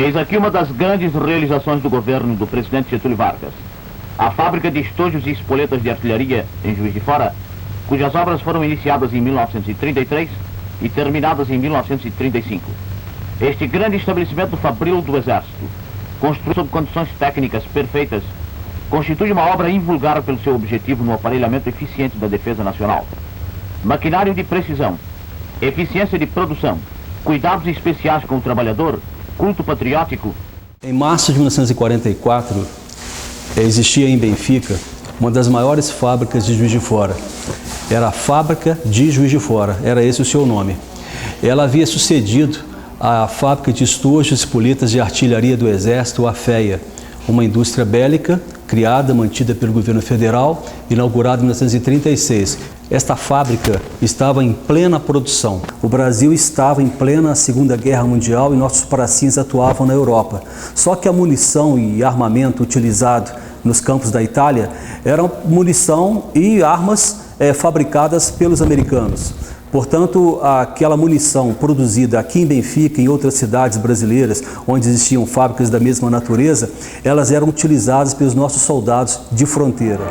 Eis aqui uma das grandes realizações do governo do presidente Getúlio Vargas. A fábrica de estojos e espoletas de artilharia em Juiz de Fora, cujas obras foram iniciadas em 1933 e terminadas em 1935. Este grande estabelecimento fabril do Exército, construído sob condições técnicas perfeitas, constitui uma obra invulgar pelo seu objetivo no aparelhamento eficiente da defesa nacional. Maquinário de precisão, eficiência de produção, cuidados especiais com o trabalhador, culto patriótico. Em março de 1944, existia em Benfica uma das maiores fábricas de Juiz de Fora. Era a Fábrica de Juiz de Fora, era esse o seu nome. Ela havia sucedido à Fábrica de Estojos e Espoletas de Artilharia do Exército, a FEA, uma indústria bélica criada, mantida pelo governo federal, inaugurada em 1936. Esta fábrica estava em plena produção. O Brasil estava em plena Segunda Guerra Mundial e nossos pracinhas atuavam na Europa. Só que a munição e armamento utilizado nos campos da Itália eram munição e armas fabricadas pelos americanos. Portanto, aquela munição produzida aqui em Benfica e em outras cidades brasileiras, onde existiam fábricas da mesma natureza, elas eram utilizadas pelos nossos soldados de fronteira.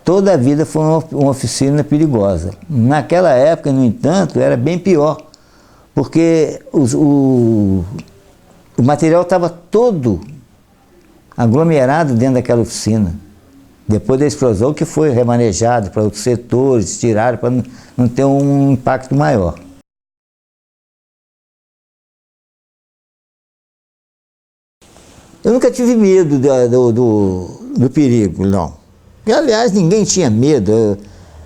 Toda a vida foi uma oficina perigosa. Naquela época, no entanto, era bem pior, porque o material estava todo aglomerado dentro daquela oficina. Depois da explosão, que foi remanejado para outros setores, tiraram para não ter um impacto maior. Eu nunca tive medo do perigo, não. E, aliás, ninguém tinha medo,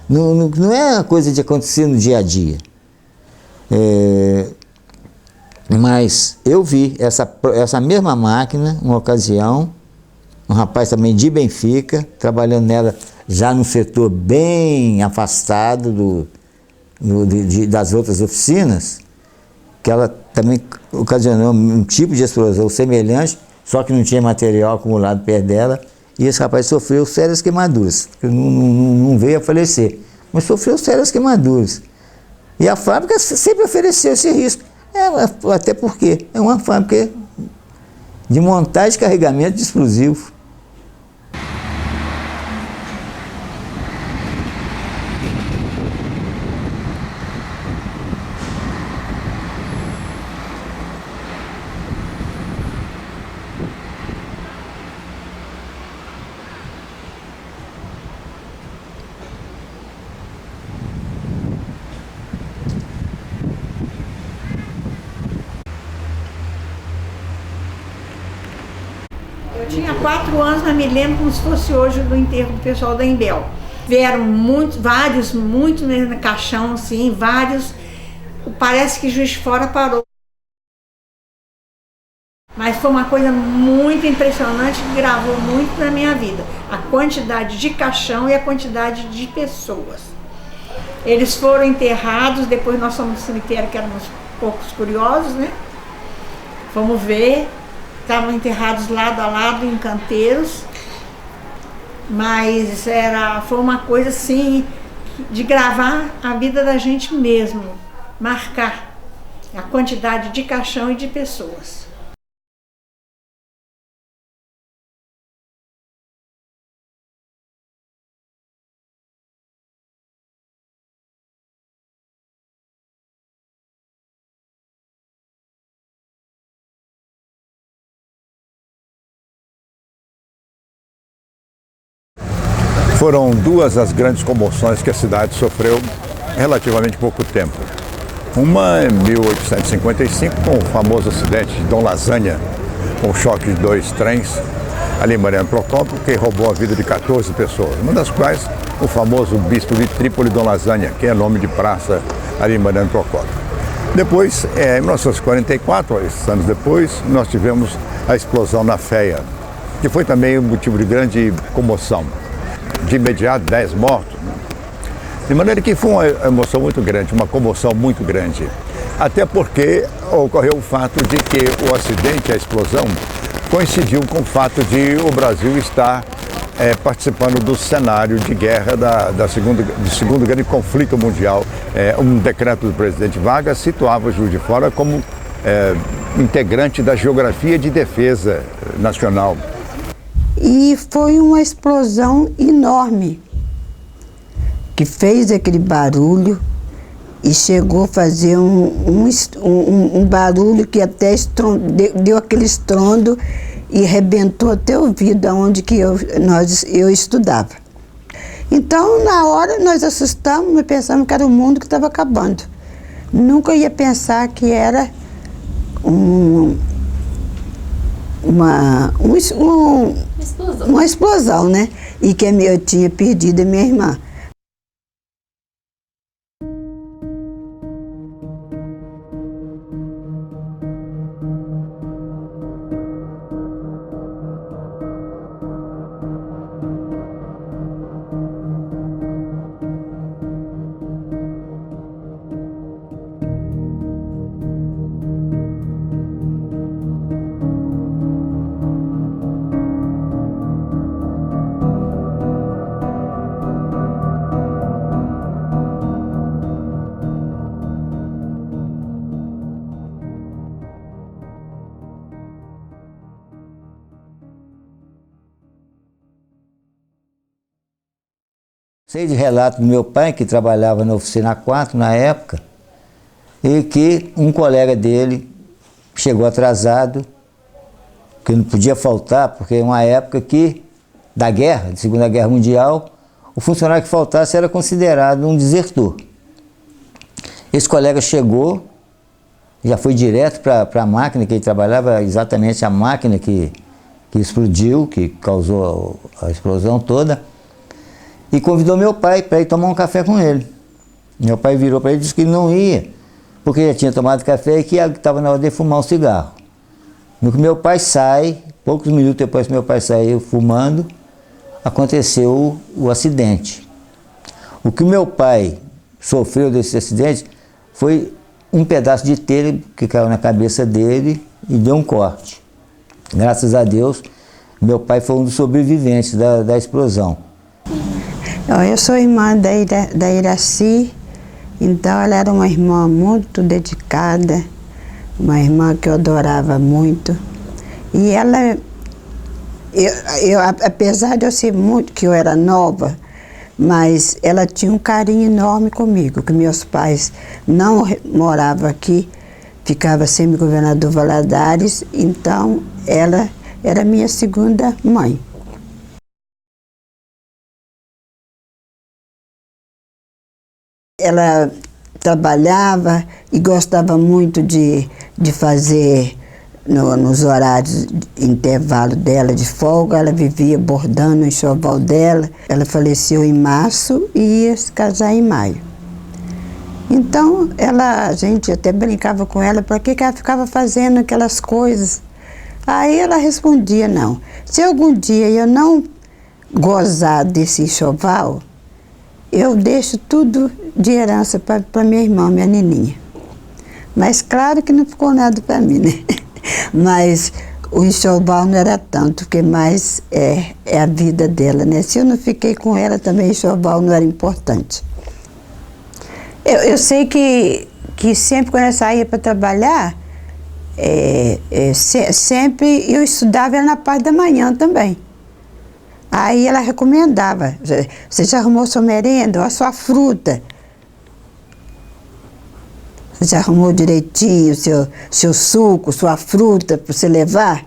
não é uma coisa de acontecer no dia a dia. Mas eu vi essa mesma máquina, uma ocasião, um rapaz também de Benfica, trabalhando nela já num setor bem afastado das outras oficinas, que ela também ocasionou um tipo de explosão semelhante, só que não tinha material acumulado perto dela. E esse rapaz sofreu sérias queimaduras, não veio a falecer, mas sofreu sérias queimaduras. E a fábrica sempre ofereceu esse risco, até porque é uma fábrica de montagem e carregamento de explosivo. Eu tinha 4 anos, mas me lembro como se fosse hoje do enterro do pessoal da Embel. Vieram vários no caixão, assim, vários. Parece que Juiz de Fora parou. Mas foi uma coisa muito impressionante que gravou muito na minha vida. A quantidade de caixão e a quantidade de pessoas. Eles foram enterrados, depois nós fomos no cemitério, que éramos poucos curiosos, né? Fomos ver. Estavam enterrados lado a lado em canteiros, mas foi uma coisa assim, de gravar a vida da gente mesmo, marcar a quantidade de caixão e de pessoas. Foram duas as grandes comoções que a cidade sofreu em relativamente pouco tempo. Uma em 1855, com o famoso acidente de Dom Lasanha, com o choque de dois trens, ali em Mariano Procópio, que roubou a vida de 14 pessoas, uma das quais o famoso bispo de Trípoli, Dom Lasanha, que é nome de praça ali em Mariano Procópio. Depois, em 1944, anos depois, nós tivemos a explosão na FEA, que foi também um motivo de grande comoção. De imediato, 10 mortos. De maneira que foi uma emoção muito grande, uma comoção muito grande. Até porque ocorreu o fato de que o acidente, a explosão, coincidiu com o fato de o Brasil estar participando do cenário de guerra do segundo grande conflito mundial. Um decreto do presidente Vargas situava Juiz de Fora como integrante da geografia de defesa nacional. E foi uma explosão enorme, que fez aquele barulho e chegou a fazer um barulho que até deu aquele estrondo e arrebentou até o ouvido onde que eu estudava. Então, na hora, nós assustamos e pensamos que era o mundo que estava acabando. Nunca ia pensar que era uma explosão, né? E que eu tinha perdido a minha irmã. Sei de relato do meu pai, que trabalhava na oficina 4 na época, e que um colega dele chegou atrasado, que não podia faltar, porque é uma época da guerra, de Segunda Guerra Mundial, o funcionário que faltasse era considerado um desertor. Esse colega chegou, já foi direto para a máquina que ele trabalhava, exatamente a máquina que explodiu, que causou a explosão toda, e convidou meu pai para ir tomar um café com ele. Meu pai virou para ele e disse que ele não ia, porque já tinha tomado café e que estava na hora de fumar um cigarro. No que meu pai sai, poucos minutos depois que meu pai saiu fumando, aconteceu o acidente. O que meu pai sofreu desse acidente foi um pedaço de telha que caiu na cabeça dele e deu um corte. Graças a Deus, meu pai foi um dos sobreviventes da explosão. Eu sou irmã da Iraci, então ela era uma irmã muito dedicada, uma irmã que eu adorava muito. E ela, apesar de eu ser muito, que eu era nova, mas ela tinha um carinho enorme comigo, que meus pais não moravam aqui, ficava sempre no Governador Valadares, então ela era minha segunda mãe. Ela trabalhava e gostava muito de fazer, nos horários de intervalo dela de folga, ela vivia bordando o enxoval dela. Ela faleceu em março e ia se casar em maio. Então, a gente até brincava com ela, para que ela ficava fazendo aquelas coisas? Aí ela respondia, não. Se algum dia eu não gozar desse enxoval, eu deixo tudo de herança para minha irmã, minha neninha. Mas claro que não ficou nada para mim, né? Mas o enxoval não era tanto, porque mais é a vida dela, né? Se eu não fiquei com ela, também o enxoval não era importante. Eu sei que sempre quando eu saía para trabalhar, sempre eu estudava na parte da manhã também. Aí ela recomendava, você já arrumou sua merenda, a sua fruta? Você já arrumou direitinho seu suco, sua fruta para você levar?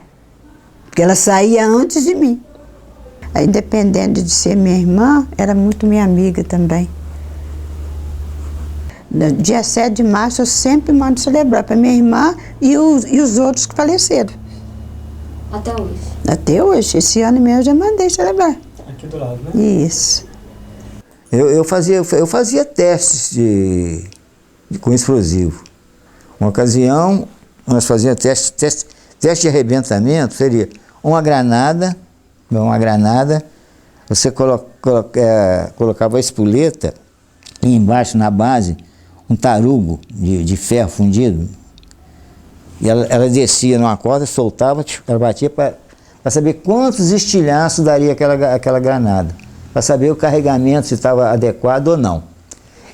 Porque ela saía antes de mim. Aí, dependendo de ser minha irmã, era muito minha amiga também. No dia 7 de março, eu sempre mando celebrar para minha irmã e os outros que faleceram. Até hoje? Até hoje. Esse ano mesmo eu já mandei celebrar. Aqui do lado, né? Isso. Eu fazia testes com explosivo. Uma ocasião, nós fazíamos teste de arrebentamento, seria uma granada, você colocava a espoleta e embaixo, na base, um tarugo de ferro fundido. E ela descia numa corda, soltava, ela batia para saber quantos estilhaços daria aquela granada, para saber o carregamento, se estava adequado ou não.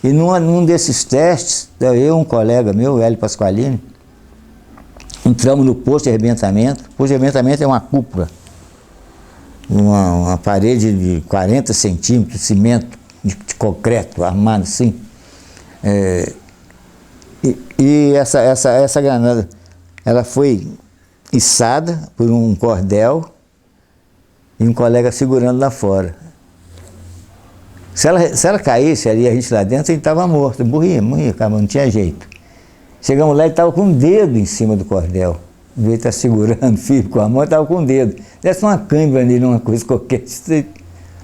E num desses testes, eu e um colega meu, Hélio Pasqualini, entramos no posto de arrebentamento. O posto de arrebentamento é uma cúpula, uma parede de 40 centímetros de cimento, de concreto, armado assim. E essa granada, ela foi içada por um cordel e um colega segurando lá fora. Se ela caísse ali, a gente lá dentro, a gente estava morto, morria, não tinha jeito. Chegamos lá e estava com o dedo em cima do cordel. Em vez de estar segurando o filho com a mão, estava com o dedo. Desse uma câimbra nele, uma coisa qualquer,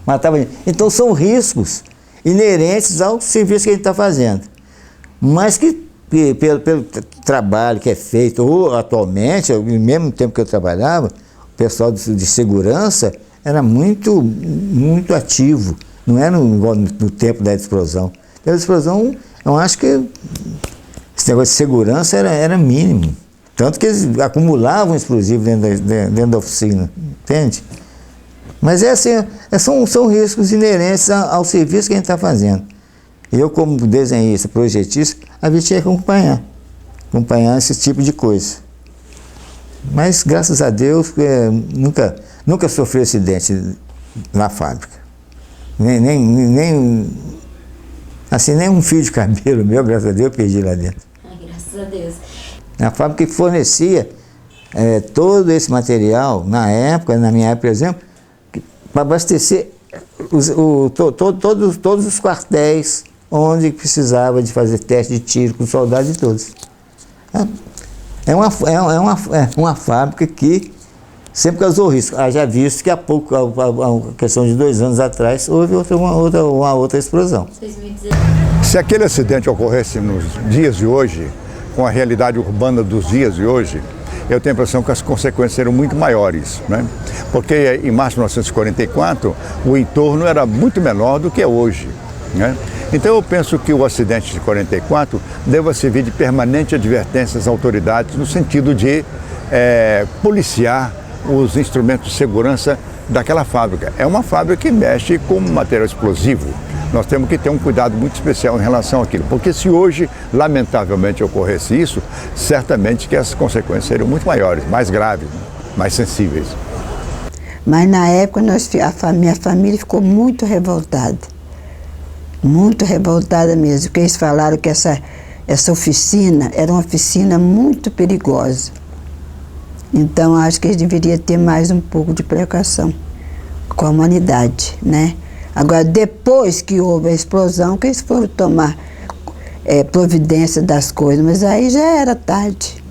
matava ele. Então são riscos inerentes ao serviço que a gente está fazendo. Mas que pelo trabalho que é feito, ou atualmente, no mesmo tempo que eu trabalhava, o pessoal de segurança era muito ativo. Não era no tempo da explosão. A explosão, eu acho que esse negócio de segurança era mínimo. Tanto que eles acumulavam explosivo dentro da oficina, entende? Mas são riscos inerentes ao serviço que a gente está fazendo. Eu, como desenhista, projetista, a gente tinha que acompanhar esse tipo de coisa. Mas, graças a Deus, nunca sofri acidente na fábrica. Nem um fio de cabelo meu, graças a Deus, eu perdi lá dentro. Ai, graças a Deus. A fábrica que fornecia todo esse material, na minha época, por exemplo, para abastecer todos os quartéis onde precisava de fazer teste de tiro com soldados e todos. É uma fábrica que sempre causou risco. Já visto que há pouco, a questão de 2 anos atrás, houve uma outra explosão. 2019. Se aquele acidente ocorresse nos dias de hoje, com a realidade urbana dos dias de hoje, eu tenho a impressão que as consequências seriam muito maiores, né? Porque em março de 1944, o entorno era muito menor do que é hoje, né? Então eu penso que o acidente de 44 deva servir de permanente advertência às autoridades no sentido de policiar os instrumentos de segurança daquela fábrica. É uma fábrica que mexe com material explosivo. Nós temos que ter um cuidado muito especial em relação àquilo, porque se hoje, lamentavelmente, ocorresse isso, certamente que as consequências seriam muito maiores, mais graves, mais sensíveis. Mas na época minha família ficou muito revoltada mesmo, porque eles falaram que essa oficina era uma oficina muito perigosa. Então acho que eles deveriam ter mais um pouco de precaução com a humanidade, né? Agora, depois que houve a explosão, que eles foram tomar providência das coisas, mas aí já era tarde.